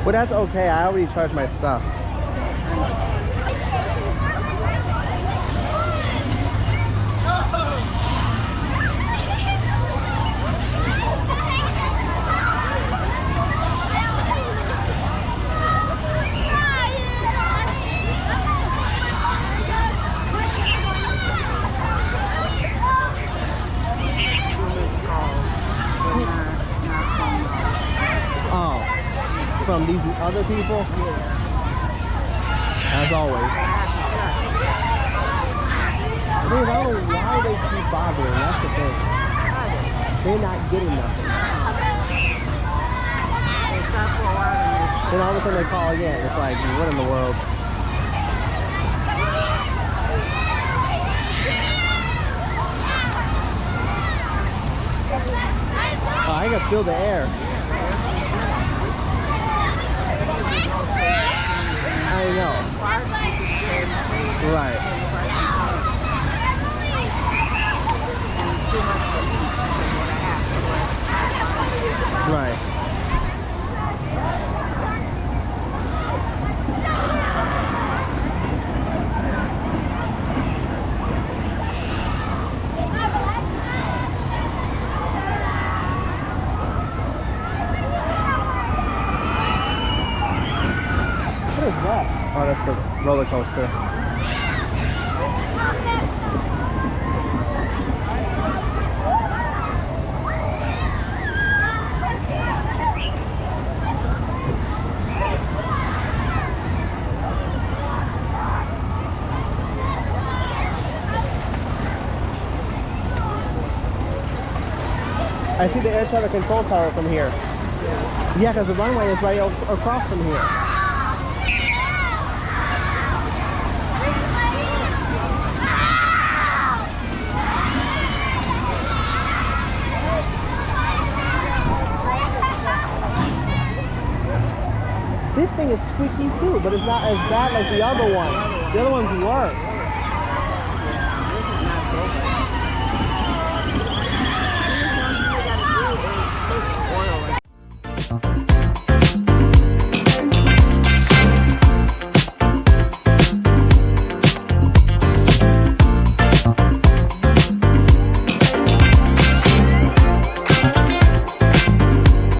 But that's okay. I already charged my stuff. Oh, from these other people? As always. I don't know why they keep bothering. That's the thing. They're not getting nothing. Then all of a sudden they call again. It's like, what in the world? Oh, I can feel the air. I know. Right. Right. What is that? Oh, that's the roller coaster. I see the air traffic control tower from here. Yeah, because the runway is right across from here. This thing is squeaky too, but it's not as bad like the other one. The other one's worse.